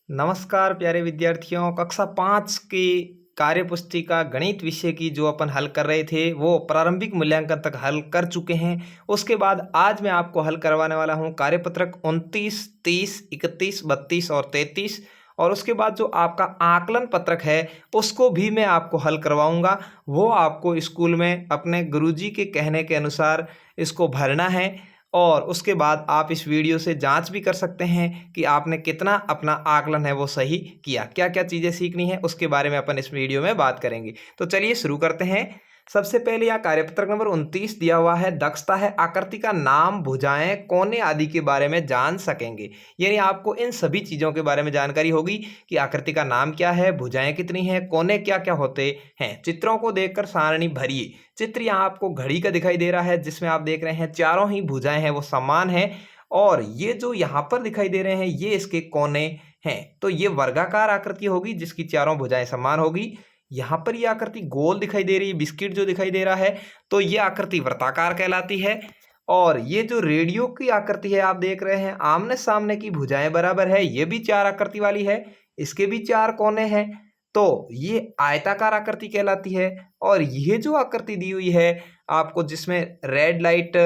नमस्कार प्यारे विद्यार्थियों। कक्षा 5 की कार्य पुस्तिका गणित विषय की जो अपन हल कर रहे थे वो प्रारंभिक मूल्यांकन तक हल कर चुके हैं। उसके बाद आज मैं आपको हल करवाने वाला हूं कार्यपत्रक 29, 30, 31, 32 और 33। और उसके बाद जो आपका आकलन पत्रक है उसको भी मैं आपको हल करवाऊंगा। वो आपको स्कूल में अपने गुरुजी के कहने के अनुसार इसको भरना है। और उसके बाद आप इस वीडियो से जांच भी कर सकते हैं कि आपने कितना अपना आकलन है वो सही किया। क्या क्या चीज़ें सीखनी है उसके बारे में अपन इस वीडियो में बात करेंगे। तो चलिए शुरू करते हैं। सबसे पहले यहाँ कार्यपत्रक नंबर 29 दिया हुआ है। दक्षता है आकृति का नाम, भुजाएं, कोने आदि के बारे में जान सकेंगे। यानी आपको इन सभी चीज़ों के बारे में जानकारी होगी कि आकृति का नाम क्या है, भुजाएं कितनी हैं, कोने क्या क्या होते हैं। चित्रों को देखकर सारणी भरिए। चित्र यहाँ आपको घड़ी का दिखाई दे रहा है जिसमें आप देख रहे हैं चारों ही भुजाएं हैं वो समान है। और ये जो यहाँ पर दिखाई दे रहे हैं ये इसके कोने हैं। तो ये वर्गाकार आकृति होगी जिसकी चारों भुजाएं समान होगी। यहाँ पर ये आकृति गोल दिखाई दे रही है, बिस्किट जो दिखाई दे रहा है तो ये आकृति वृत्ताकार कहलाती है। और ये जो रेडियो की आकृति है आप देख रहे हैं आमने सामने की भुजाएं बराबर है, ये भी चार आकृति वाली है, इसके भी चार कोने हैं, तो ये आयताकार आकृति कहलाती है। और ये जो आकृति दी हुई है आपको जिसमें रेड लाइट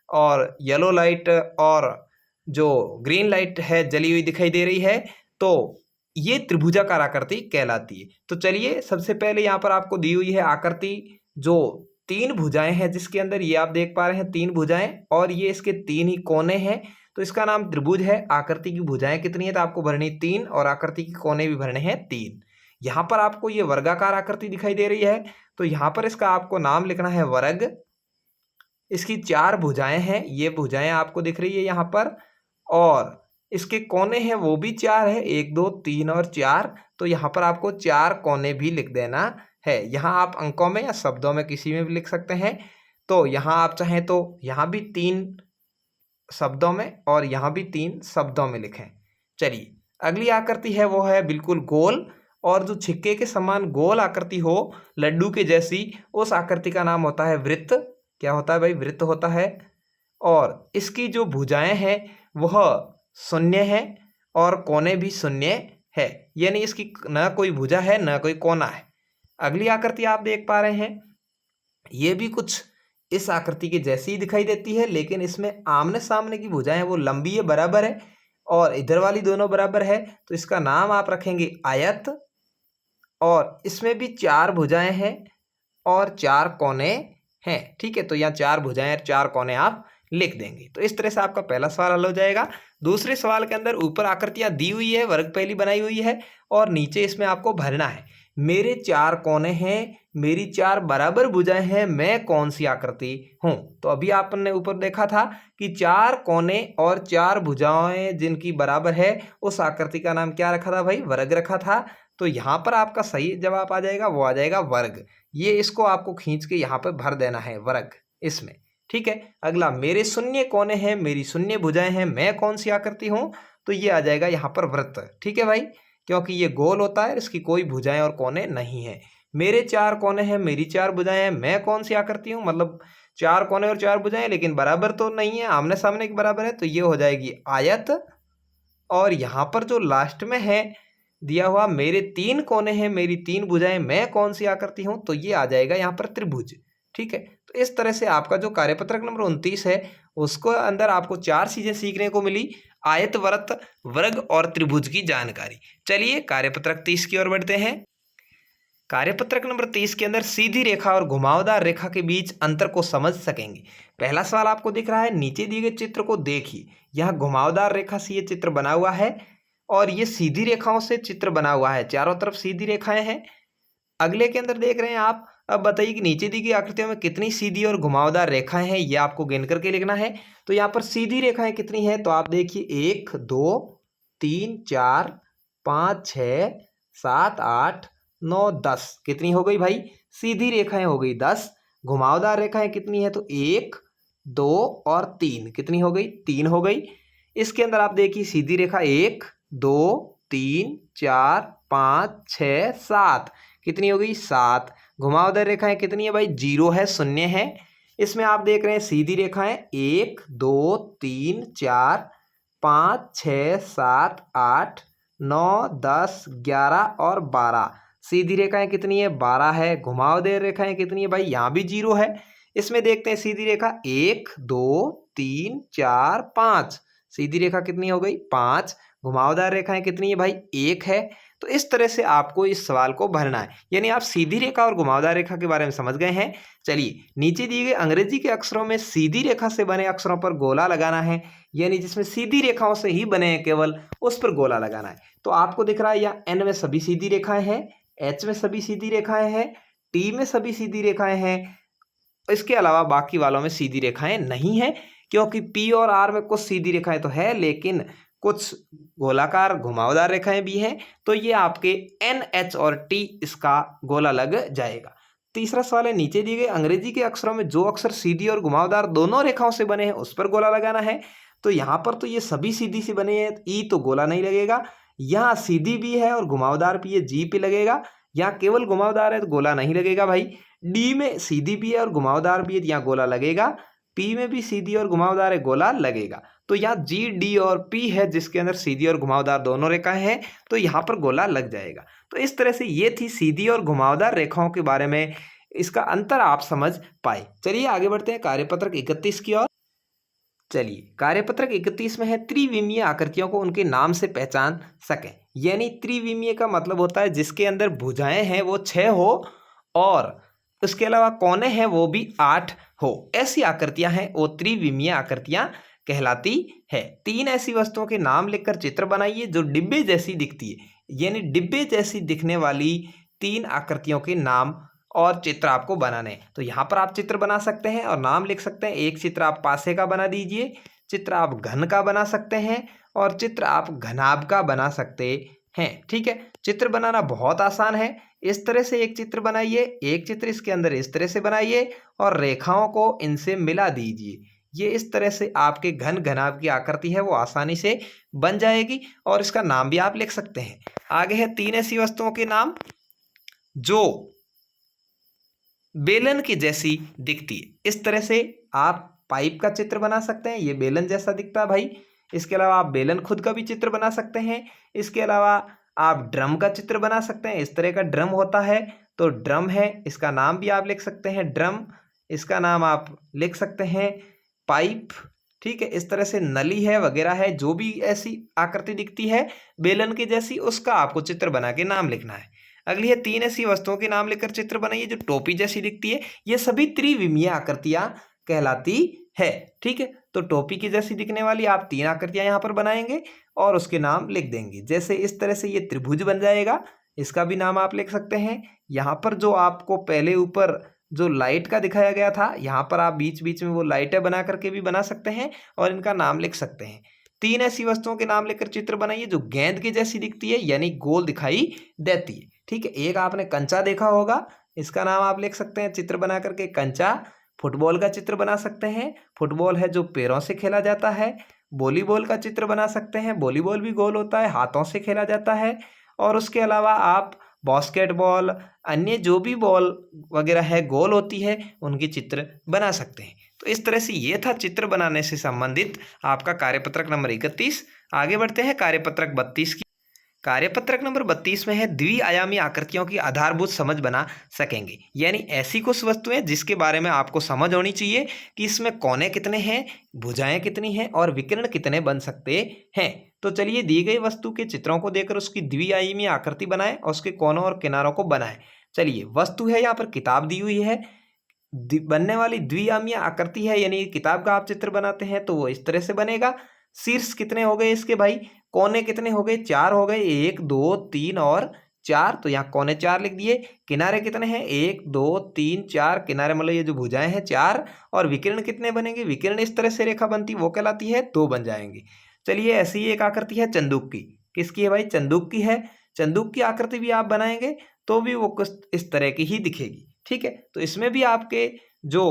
और येलो लाइट और जो ग्रीन लाइट है जली हुई दिखाई दे रही है, तो ये त्रिभुजाकार आकृति कहलाती है। तो चलिए सबसे पहले यहाँ पर आपको दी हुई है आकृति जो तीन भुजाएं हैं जिसके अंदर ये आप देख पा रहे हैं तीन भुजाएं और ये इसके तीन ही कोने हैं, तो इसका नाम त्रिभुज है। आकृति की भुजाएं कितनी है तो आपको भरनी तीन और आकृति के कोने भी भरने हैं तीन। यहाँ पर आपको ये वर्गाकार आकृति दिखाई दे रही है तो यहाँ पर इसका आपको नाम लिखना है वर्ग। इसकी चार भुजाएं हैं, ये भुजाएं आपको दिख रही है यहाँ पर, और इसके कोने हैं वो भी चार है, एक दो तीन और चार। तो यहाँ पर आपको चार कोने भी लिख देना है। यहाँ आप अंकों में या शब्दों में किसी में भी लिख सकते हैं। तो यहाँ आप चाहें तो यहाँ भी तीन शब्दों में और यहाँ भी तीन शब्दों में लिखें। चलिए अगली आकृति है वो है बिल्कुल गोल, और जो छिक्के के समान गोल आकृति हो लड्डू के जैसी उस आकृति का नाम होता है वृत्त। क्या होता है भाई? वृत्त होता है। और इसकी जो भुजाएं हैं वह शून्य है और कोने भी शून्य है, यानी इसकी न कोई भुजा है न कोई कोना है। अगली आकृति आप देख पा रहे हैं ये भी कुछ इस आकृति के जैसी ही दिखाई देती है, लेकिन इसमें आमने सामने की भुजाएं वो लंबी है, बराबर है, और इधर वाली दोनों बराबर है। तो इसका नाम आप रखेंगे आयत। और इसमें भी चार भुजाएं हैं और चार कोने हैं। ठीक है, तो यहाँ चार भुजाएं और चार कोने आप लिख देंगे। तो इस तरह से आपका पहला सवाल हल हो जाएगा। दूसरे सवाल के अंदर ऊपर आकृतियां दी हुई है, वर्ग पहली बनाई हुई है, और नीचे इसमें आपको भरना है मेरे चार कोने हैं, मेरी चार बराबर भुजाएं हैं, मैं कौन सी आकृति हूं। तो अभी आपने ऊपर देखा था कि चार कोने और चार भुजाएं जिनकी बराबर है उस आकृति का नाम क्या रखा था भाई? वर्ग रखा था। तो यहाँ पर आपका सही जवाब आ जाएगा, वो आ जाएगा वर्ग। ये इसको आपको खींच के यहाँ पर भर देना है वर्ग इसमें। ठीक है, अगला मेरे शून्य कोने हैं, मेरी शून्य भुजाएं हैं, मैं कौन सी आकृति हूं, तो ये आ जाएगा यहाँ पर वृत्त। ठीक है भाई, क्योंकि ये गोल होता है, इसकी कोई भुजाएं और कोने नहीं है। मेरे चार कोने हैं, मेरी चार भुजाएं हैं, मैं कौन सी आकृति हूं, मतलब चार कोने और चार भुजाएं लेकिन बराबर तो नहीं है, आमने सामने के बराबर है, तो ये हो जाएगी आयत। और यहाँ पर जो लास्ट में है दिया हुआ मेरे तीन कोने हैं, मेरी तीन भुजाएं, मैं कौन सी आकृति हूं, तो ये आ जाएगा यहाँ पर त्रिभुज। ठीक है, तो इस तरह से आपका जो कार्यपत्रक नंबर 29 है उसको अंदर आपको चार चीजें सीखने को मिली: आयत, वृत्त, वर्ग और त्रिभुज की जानकारी। चलिए कार्यपत्रक 30 की ओर बढ़ते हैं। कार्यपत्रक नंबर 30 के अंदर सीधी रेखा और घुमावदार रेखा के बीच अंतर को समझ सकेंगे। पहला सवाल आपको दिख रहा है, नीचे दिए गए चित्र को देखिए। यह घुमावदार रेखा से ये चित्र बना हुआ है और ये सीधी रेखाओं से चित्र बना हुआ है, चारों तरफ सीधी रेखाएं हैं। अगले के अंदर देख रहे हैं आप। अब बताइए कि नीचे दी गई आकृतियों में कितनी सीधी और घुमावदार रेखाएं हैं, ये आपको गिन करके लिखना है। तो यहाँ पर सीधी रेखाएं कितनी हैं, तो आप देखिए 1 2 3 4 5 6 7 8 9 10। कितनी हो गई भाई? सीधी रेखाएं हो गई 10। घुमावदार रेखाएं कितनी है, तो 1 2 और 3। कितनी हो गई? 3 हो गई। इसके अंदर आप देखिए सीधी रेखा 1 2 3 4 5 6 7। कितनी हो गई? 7। घुमावदार रेखाएं कितनी है भाई? 0 है, शून्य है। इसमें आप देख रहे हैं सीधी रेखाएं 1 2 3 4 5 6 7 8 9, 10, 11 और 12। सीधी रेखाएं कितनी है? 12 है। घुमावदार रेखाएं कितनी है भाई? यहाँ भी 0 है। इसमें देखते हैं सीधी रेखा 1, 2, 3, 4, 5। सीधी रेखा कितनी हो गई? 5। घुमावदार रेखाएं कितनी है भाई? 1 है। तो इस तरह से आपको इस सवाल को भरना है, यानी आप सीधी रेखा और घुमावदार रेखा के बारे में समझ गए हैं। चलिए, नीचे दिए गए अंग्रेजी के अक्षरों में सीधी रेखा से बने अक्षरों पर गोला लगाना है, यानी जिसमें सीधी रेखाओं से ही बने हैं केवल, उस पर गोला लगाना है। तो आपको दिख रहा है यहाँ एन में सभी सीधी रेखाएं हैं, एच में सभी सीधी रेखाएं हैं, टी में सभी सीधी रेखाएं हैं। इसके अलावा बाकी वालों में सीधी रेखाएं नहीं है, क्योंकि पी और आर में कुछ सीधी रेखाएं तो है, लेकिन कुछ गोलाकार घुमावदार रेखाएं भी हैं। तो ये आपके एन, एच और टी इसका गोला लग जाएगा। तीसरा सवाल है, नीचे दिए गए अंग्रेजी के अक्षरों में जो अक्षर सीधी और घुमावदार दोनों रेखाओं से बने हैं उस पर गोला लगाना है। तो यहाँ पर तो ये सभी सीधी से बने हैं, ई तो गोला नहीं लगेगा। यहाँ सीधी भी है और घुमावदार भी है, जी पे लगेगा। यहाँ केवल घुमावदार है तो गोला नहीं लगेगा भाई। डी में सीधी भी है और घुमावदार भी है, यहाँ गोला लगेगा। पी में भी सीधी और घुमावदार है, गोला लगेगा। तो यहाँ जी, डी और पी है जिसके अंदर सीधी और घुमावदार दोनों रेखाएं हैं, तो यहाँ पर गोला लग जाएगा। तो इस तरह से ये थी सीधी और घुमावदार रेखाओं के बारे में, इसका अंतर आप समझ पाए। चलिए आगे बढ़ते हैं कार्यपत्रक 31 की ओर। चलिए, कार्यपत्रक 31 में है त्रिविमीय आकृतियों को उनके नाम से पहचान सकें। यानी त्रिविमीय का मतलब होता है जिसके अंदर भुजाएं हैं वो 6 हो और उसके अलावा कोने हैं वो भी 8 हो, ऐसी आकृतियां हैं वो त्रिविमीय आकृतियां कहलाती है। 3 ऐसी वस्तुओं के नाम लिखकर चित्र बनाइए जो डिब्बे जैसी दिखती है, यानी डिब्बे जैसी दिखने वाली 3 आकृतियों के नाम और चित्र आपको बनाने हैं। तो यहाँ पर आप चित्र बना सकते हैं और नाम लिख सकते हैं। एक चित्र आप पासे का बना दीजिए, चित्र आप घन का बना सकते हैं और चित्र आप घनाभ का बना सकते हैं। ठीक है, चित्र बनाना बहुत आसान है। इस तरह से एक चित्र बनाइए, एक चित्र इसके अंदर इस तरह से बनाइए और रेखाओं को इनसे मिला दीजिए। ये इस तरह से आपके घन घनाभ की आकृति है वो आसानी से बन जाएगी और इसका नाम भी आप लिख सकते हैं। आगे है 3 ऐसी वस्तुओं के नाम जो बेलन की जैसी दिखती है। इस तरह से आप पाइप का चित्र बना सकते हैं, ये बेलन जैसा दिखता है भाई। इसके अलावा आप बेलन खुद का भी चित्र बना सकते हैं। इसके अलावा आप ड्रम का चित्र बना सकते हैं, इस तरह का ड्रम होता है तो ड्रम है, इसका नाम भी आप लिख सकते हैं ड्रम, इसका नाम आप लिख सकते हैं पाइप। ठीक है, इस तरह से नली है वगैरह है, जो भी ऐसी आकृति दिखती है बेलन की जैसी, उसका आपको चित्र बना के नाम लिखना है। अगली है 3 ऐसी वस्तुओं के नाम लिखकर चित्र बनाइए जो टोपी जैसी दिखती है। ये सभी त्रिविमीय आकृतियां कहलाती है। ठीक है, तो टोपी की जैसी दिखने वाली आप 3 आकृतियां यहाँ पर बनाएंगे और उसके नाम लिख देंगे। जैसे इस तरह से ये त्रिभुज बन जाएगा, इसका भी नाम आप लिख सकते हैं। यहाँ पर जो आपको पहले ऊपर जो लाइट का दिखाया गया था, यहाँ पर आप बीच बीच में वो लाइटें बना करके भी बना सकते हैं और इनका नाम लिख सकते हैं। 3 ऐसी वस्तुओं के नाम लिखकर चित्र बनाइए जो गेंद की जैसी दिखती है, यानी गोल दिखाई देती है। ठीक है, एक आपने कंचा देखा होगा, इसका नाम आप लिख सकते हैं चित्र बना करके कंचा। फुटबॉल का चित्र बना सकते हैं, फुटबॉल है जो पैरों से खेला जाता है। वॉलीबॉल का चित्र बना सकते हैं, वॉलीबॉल भी गोल होता है, हाथों से खेला जाता है। और उसके अलावा आप बास्केटबॉल, अन्य जो भी बॉल वगैरह है गोल होती है, उनकी चित्र बना सकते हैं। तो इस तरह से ये था चित्र बनाने से संबंधित आपका कार्यपत्रक नंबर 31। आगे बढ़ते हैं कार्यपत्रक 32 की। कार्यपत्रक नंबर 32 में है द्विआयामी आकृतियों की आधारभूत समझ बना सकेंगे। यानी ऐसी कुछ वस्तुएं जिसके बारे में आपको समझ होनी चाहिए कि इसमें कोने कितने हैं, भुजाएं कितनी हैं और विकर्ण कितने बन सकते हैं। तो चलिए, दी गई वस्तु के चित्रों को देखकर उसकी द्विआयामी आकृति बनाएं और उसके कोनों और किनारों को बनाएं। चलिए, वस्तु है यहाँ पर किताब दी हुई है, बनने वाली द्विआयामी आकृति है, यानी किताब का आप चित्र बनाते हैं तो वो इस तरह से बनेगा। शीर्ष कितने हो गए इसके भाई, कोने कितने हो गए, 4 हो गए, 1 2 3 और 4, तो यहाँ कोने 4 लिख दिए। किनारे कितने हैं, 1 2 3 4 किनारे, मतलब ये जो भुजाएं हैं 4। और विकिरण कितने बनेंगे, विकिरण इस तरह से रेखा बनती वो कहलाती है 2 बन जाएंगे। चलिए, ऐसी ही एक आकृति है चंदूक की। किसकी है भाई, चंदूक की है। चंदूक की आकृति भी आप बनाएंगे तो भी वो कुछ इस तरह की ही दिखेगी। ठीक है, तो इसमें भी आपके जो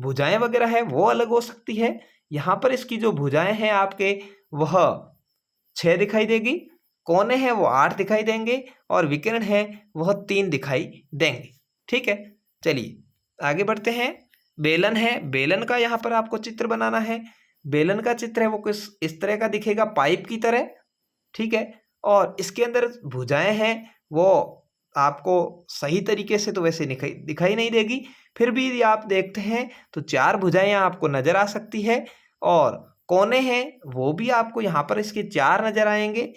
भुजाएं वगैरह है वो अलग हो सकती है। यहाँ पर इसकी जो भुजाएं हैं आपके वह 6 दिखाई देगी, कोने हैं वो 8 दिखाई देंगे और विकिरण है वह 3 दिखाई देंगे। ठीक है, चलिए आगे बढ़ते हैं। बेलन है, बेलन का यहाँ पर आपको चित्र बनाना है। बेलन का चित्र है वो कुछ इस तरह का दिखेगा, पाइप की तरह। ठीक है, और इसके अंदर भुजाएं हैं वो आपको सही तरीके से तो वैसे दिखाई नहीं देगी, फिर भी यदि आप देखते हैं तो 4 भुजाएं आपको नजर आ सकती है और कोने हैं वो भी आपको यहाँ पर इसके 4 नजर आएंगे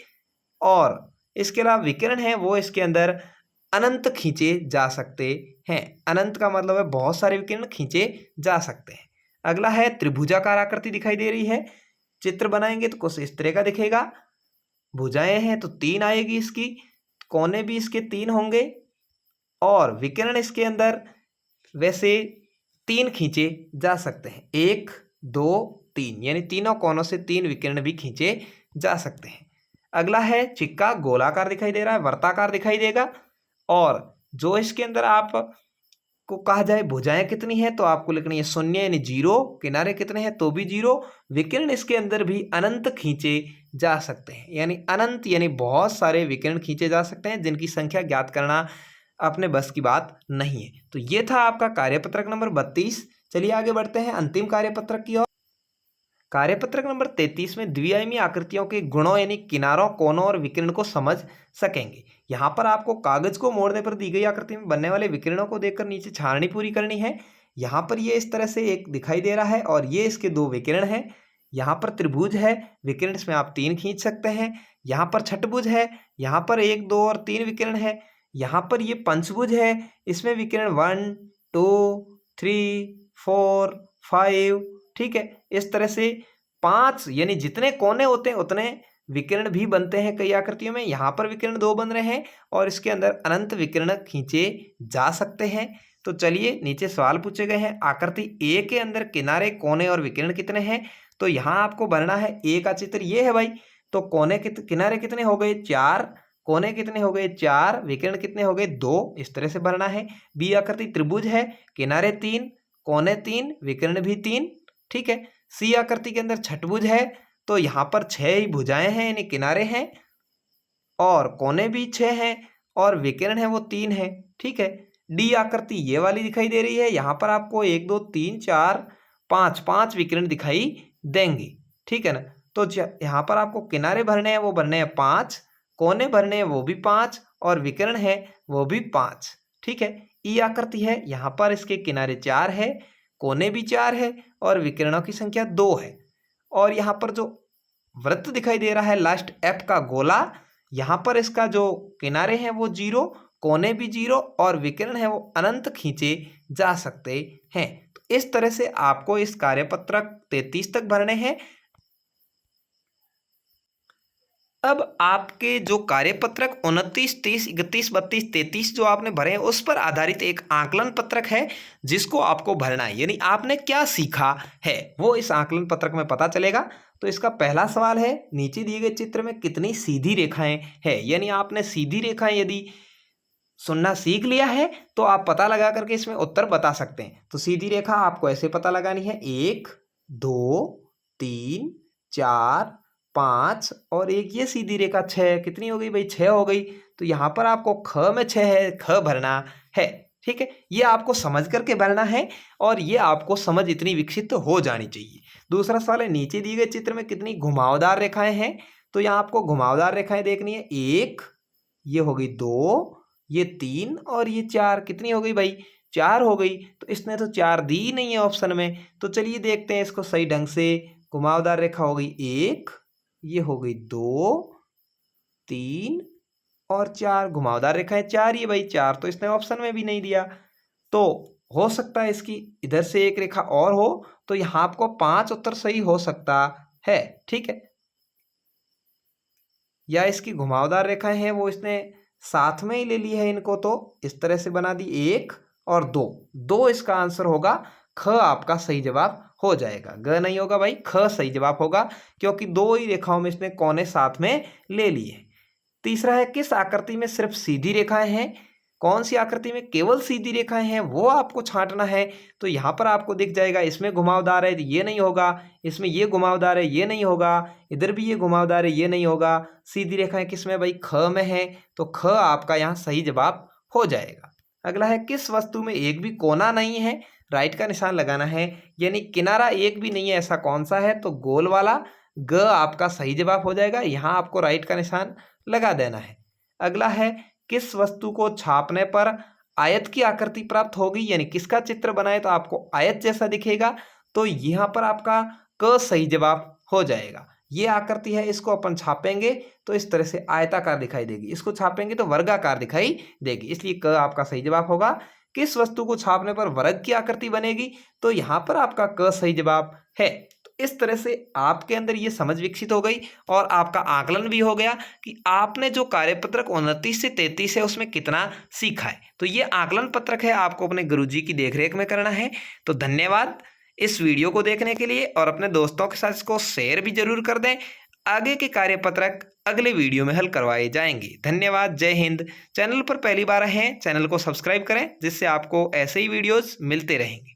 और इसके अलावा विकिरण है वो इसके अंदर अनंत खींचे जा सकते हैं। अनंत का मतलब है बहुत सारे विकिरण खींचे जा सकते हैं। अगला है त्रिभुजाकार आकृति दिखाई दे रही है, चित्र बनाएंगे तो कुछ इस तरह का दिखेगा। भुजाएं हैं तो 3 आएगी इसकी, कोने भी इसके 3 होंगे और विकिरण इसके अंदर वैसे 3 खींचे जा सकते हैं, 1 2 3, यानी तीनों कोनों से 3 विकिरण भी खींचे जा सकते हैं। अगला है चिक्का गोलाकार दिखाई दे रहा है, वर्ताकार दिखाई देगा और जो इसके अंदर आप को कहा जाए भुजाएं कितनी है तो आपको लिखनी है 0 यानी 0, किनारे कितने हैं तो भी 0, विकिरण इसके अंदर भी अनंत खींचे जा सकते हैं, यानी अनंत यानी बहुत सारे विकिरण खींचे जा सकते हैं जिनकी संख्या ज्ञात करना अपने बस की बात नहीं है। तो ये था आपका कार्यपत्रक नंबर 32। चलिए आगे बढ़ते हैं अंतिम कार्यपत्रक की ओर। कार्यपत्रक नंबर 33 में द्विआयामी आकृतियों के गुणों यानी किनारों, कोनों और विकिरण को समझ सकेंगे। यहाँ पर आपको कागज को मोड़ने पर दी गई आकृति में बनने वाले विकिरणों को देखकर नीचे छाननी पूरी करनी है। यहाँ पर ये इस तरह से एक दिखाई दे रहा है और ये इसके 2 विकिरण हैं। यहाँ पर त्रिभुज है, विकिरण इसमें आप 3 खींच सकते हैं। यहाँ पर छठभुज है, यहाँ पर 1 2 और 3 विकिरण है। यहाँ पर ये पंचभुज है, इसमें विकिरण 1 2 3 4 5, ठीक है। इस तरह से 5 यानी जितने कोने होते हैं उतने विकिरण भी बनते हैं कई आकृतियों में। यहाँ पर विकिरण 2 बन रहे हैं और इसके अंदर अनंत विकिरण खींचे जा सकते हैं। तो चलिए नीचे सवाल पूछे गए हैं, आकृति ए के अंदर किनारे, कोने और विकिरण कितने हैं। तो यहाँ आपको भरना है ए का चित्र ये है भाई। तो कोने किनारे कितने हो गए 4, कोने कितने हो गए 4, विकिरण कितने हो गए 2, इस तरह से भरना है। बी आकृति त्रिभुज है, किनारे 3, कोने 3, विकिरण भी 3, ठीक है। सी आकृति के अंदर छठभुज है, तो यहाँ पर 6 ही भुजाएं हैं यानी किनारे हैं और कोने भी 6 हैं और विकिरण है वो 3 है, ठीक है। डी आकृति ये वाली दिखाई दे रही है, यहाँ पर आपको 1 2 3 4 5 विकिरण दिखाई देंगे, ठीक है ना। तो यहाँ पर आपको किनारे भरने हैं वो भरने हैं 5, कोने भरने हैं वो भी 5 और विकिरण है वो भी 5, ठीक है। ई आकृति है, यहाँ पर इसके किनारे 4 है, कोने भी 4 है और विकिरणों की संख्या 2 है। और यहाँ पर जो वृत्त दिखाई दे रहा है लास्ट एफ का गोला, यहाँ पर इसका जो किनारे हैं वो 0, कोने भी 0 और विकिरण है वो अनंत खींचे जा सकते हैं। तो इस तरह से आपको इस कार्यपत्रक 33 तक भरने हैं। अब आपके जो कार्यपत्रक 29, 30, 31, 32, 33 जो आपने भरे हैं उस पर आधारित एक आकलन पत्रक है जिसको आपको भरना है, यानी आपने क्या सीखा है वो इस आकलन पत्रक में पता चलेगा। तो इसका पहला सवाल है, नीचे दिए गए चित्र में कितनी सीधी रेखाएं हैं, यानी आपने सीधी रेखाएं यदि सुनना सीख लिया है तो आप पता लगा करके इसमें उत्तर बता सकते हैं। तो सीधी रेखा आपको ऐसे पता लगानी है, 1 2 3 4 5 और एक ये सीधी रेखा 6, कितनी हो गई भाई 6 हो गई। तो यहाँ पर आपको ख में 6 है, ख भरना है, ठीक है। ये आपको समझ करके भरना है और ये आपको समझ इतनी विकसित हो जानी चाहिए। दूसरा सवाल है, नीचे दिए गए चित्र में कितनी घुमावदार रेखाएं हैं। तो यहाँ आपको घुमावदार रेखाएं देखनी है, 1, ये हो गई 2, ये 3 और ये 4, कितनी हो गई भाई 4 हो गई। तो इसने तो 4 दी ही नहीं है ऑप्शन में। तो चलिए देखते हैं इसको सही ढंग से। घुमावदार रेखा हो गई 1, ये हो गई 2 3 और 4, घुमावदार रेखा है 4, ये भाई 4 तो इसने ऑप्शन में भी नहीं दिया। तो हो सकता है इसकी इधर से एक रेखा और हो, तो यहाँ आपको 5 उत्तर सही हो सकता है, ठीक है। या इसकी घुमावदार रेखाएं हैं वो इसने साथ में ही ले ली है इनको, तो इस तरह से बना दी 1 और 2 इसका आंसर होगा। ख आपका सही जवाब हो जाएगा, ग नहीं होगा भाई, ख सही जवाब होगा क्योंकि 2 ही रेखाओं में इसने कोने साथ में ले लिए। तीसरा है, किस आकृति में सिर्फ सीधी रेखाएं हैं, कौन सी आकृति में केवल सीधी रेखाएं हैं वो आपको छांटना है। तो यहाँ पर आपको दिख जाएगा, इसमें घुमावदार है ये नहीं होगा, इसमें ये घुमावदार है ये नहीं होगा, इधर भी ये घुमावदार है ये नहीं होगा। सीधी रेखाएं किस में भाई, ख में है, तो ख आपका यहाँ सही जवाब हो जाएगा। अगला है, किस वस्तु में एक भी कोना नहीं है, राइट का निशान लगाना है, यानी किनारा एक भी नहीं है, ऐसा कौन सा है। तो गोल वाला ग आपका सही जवाब हो जाएगा। यहाँ आपको राइट का निशान लगा देना है। अगला है किस वस्तु को छापने पर आयत की आकृति प्राप्त होगी, यानी किसका चित्र बनाए तो आपको आयत जैसा दिखेगा। तो यहाँ पर आपका क सही जवाब हो जाएगा। ये आकृति है, इसको अपन छापेंगे तो इस तरह से आयताकार दिखाई देगी, इसको छापेंगे तो वर्गाकार दिखाई देगी, इसलिए क आपका सही जवाब होगा। किस वस्तु को छापने पर वर्ग की आकृति बनेगी, तो यहाँ पर आपका क सही जवाब है। तो इस तरह से आपके अंदर ये समझ विकसित हो गई और आपका आकलन भी हो गया कि आपने जो कार्यपत्रक 29 से 33 है उसमें कितना सीखा है। तो ये आकलन पत्रक है, आपको अपने गुरुजी की देखरेख में करना है। तो धन्यवाद इस वीडियो को देखने के लिए, और अपने दोस्तों के साथ इसको शेयर भी जरूर कर दें। आगे के कार्यपत्रक अगले वीडियो में हल करवाए जाएंगे। धन्यवाद, जय हिंद। चैनल पर पहली बार हैं, चैनल को सब्सक्राइब करें जिससे आपको ऐसे ही वीडियोस मिलते रहेंगे।